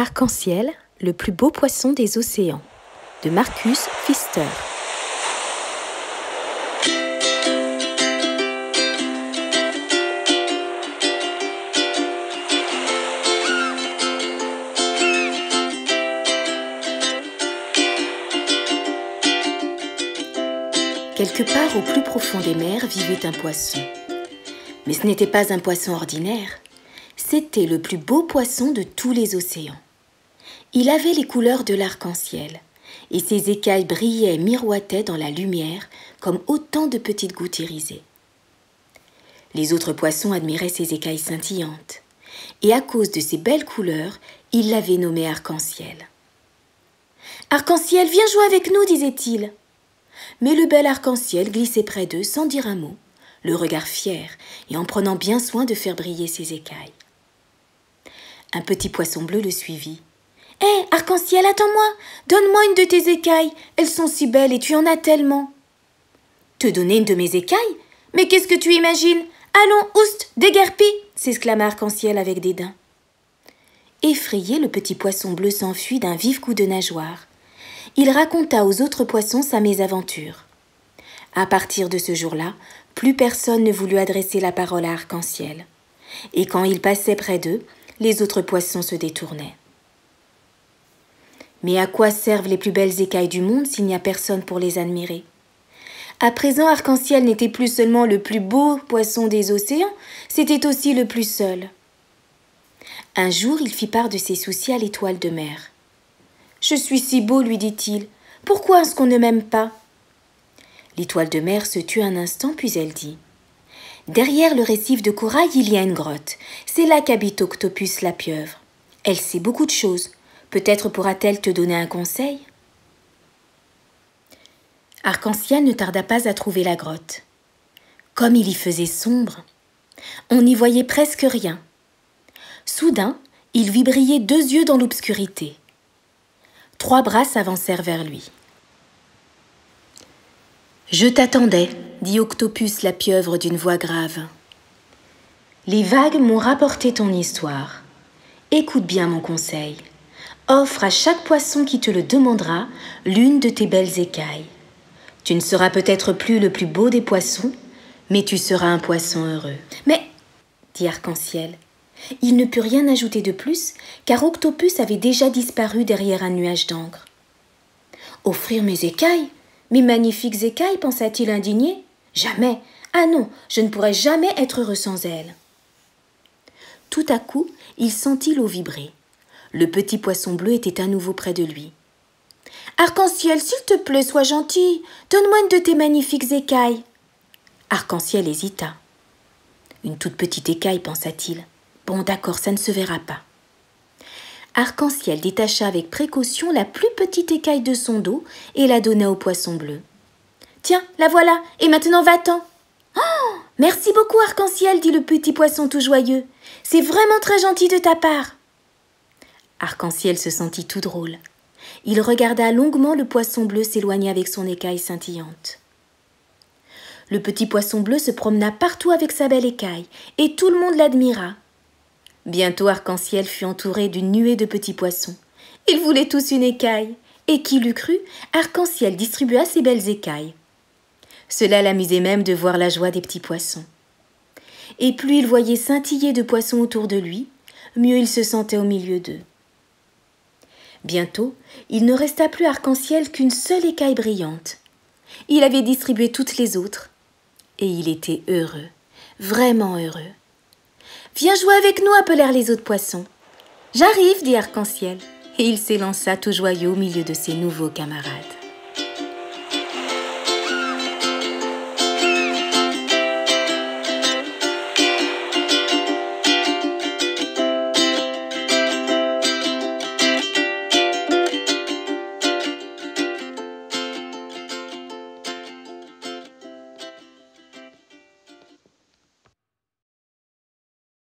Arc-en-ciel, le plus beau poisson des océans, de Marcus Pfister. Quelque part au plus profond des mers vivait un poisson. Mais ce n'était pas un poisson ordinaire, c'était le plus beau poisson de tous les océans. Il avait les couleurs de l'arc-en-ciel, et ses écailles brillaient et miroitaient dans la lumière comme autant de petites gouttes irisées. Les autres poissons admiraient ses écailles scintillantes, et à cause de ses belles couleurs, ils l'avaient nommé arc-en-ciel. « Arc-en-ciel, viens jouer avec nous » disait-il. Mais le bel arc-en-ciel glissait près d'eux sans dire un mot, le regard fier et en prenant bien soin de faire briller ses écailles. Un petit poisson bleu le suivit. « Hé, arc-en-ciel, attends-moi, donne-moi une de tes écailles, elles sont si belles et tu en as tellement. »« Te donner une de mes écailles? Mais qu'est-ce que tu imagines? Allons, oust, déguerpis !» s'exclama arc-en-ciel avec dédain. Effrayé, le petit poisson bleu s'enfuit d'un vif coup de nageoire. Il raconta aux autres poissons sa mésaventure. À partir de ce jour-là, plus personne ne voulut adresser la parole à arc-en-ciel. Et quand il passait près d'eux, les autres poissons se détournaient. Mais à quoi servent les plus belles écailles du monde s'il n'y a personne pour les admirer? À présent, arc-en-ciel n'était plus seulement le plus beau poisson des océans, c'était aussi le plus seul. Un jour, il fit part de ses soucis à l'étoile de mer. « Je suis si beau, lui dit-il. Pourquoi est-ce qu'on ne m'aime pas ?» L'étoile de mer se tut un instant, puis elle dit « Derrière le récif de corail, il y a une grotte. C'est là qu'habite Octopus la pieuvre. Elle sait beaucoup de choses. Peut-être pourra-t-elle te donner un conseil ?» Arc-en-ciel ne tarda pas à trouver la grotte. Comme il y faisait sombre, on n'y voyait presque rien. Soudain, il vit briller 2 yeux dans l'obscurité. 3 bras s'avancèrent vers lui. « Je t'attendais, » dit Octopus la pieuvre d'une voix grave. « Les vagues m'ont rapporté ton histoire. Écoute bien mon conseil. Offre à chaque poisson qui te le demandera l'une de tes belles écailles. Tu ne seras peut-être plus le plus beau des poissons, mais tu seras un poisson heureux. »« Mais, » dit Arc-en-ciel, il ne put rien ajouter de plus, car Octopus avait déjà disparu derrière un nuage d'encre. « Offrir mes écailles? Mes magnifiques écailles, pensa-t-il indigné. Jamais, ah non, je ne pourrais jamais être heureux sans elles. Tout à coup, il sentit l'eau vibrer. Le petit poisson bleu était à nouveau près de lui. « Arc-en-ciel, s'il te plaît, sois gentil, donne-moi une de tes magnifiques écailles. » Arc-en-ciel hésita. « Une toute petite écaille, pensa-t-il. Bon, d'accord, ça ne se verra pas. » Arc-en-ciel détacha avec précaution la plus petite écaille de son dos et la donna au poisson bleu. « Tiens, la voilà, et maintenant va-t'en. »« Oh, merci beaucoup, Arc-en-ciel, dit le petit poisson tout joyeux. C'est vraiment très gentil de ta part. » Arc-en-ciel se sentit tout drôle. Il regarda longuement le poisson bleu s'éloigner avec son écaille scintillante. Le petit poisson bleu se promena partout avec sa belle écaille, et tout le monde l'admira. Bientôt, Arc-en-ciel fut entouré d'une nuée de petits poissons. Ils voulaient tous une écaille, et qui l'eût cru, Arc-en-ciel distribua ses belles écailles. Cela l'amusait même de voir la joie des petits poissons. Et plus il voyait scintiller de poissons autour de lui, mieux il se sentait au milieu d'eux. Bientôt, il ne resta plus Arc-en-ciel qu'une seule écaille brillante. Il avait distribué toutes les autres, et il était heureux, vraiment heureux. « Viens jouer avec nous » appelèrent les autres poissons. « J'arrive » dit Arc-en-ciel, et il s'élança tout joyeux au milieu de ses nouveaux camarades.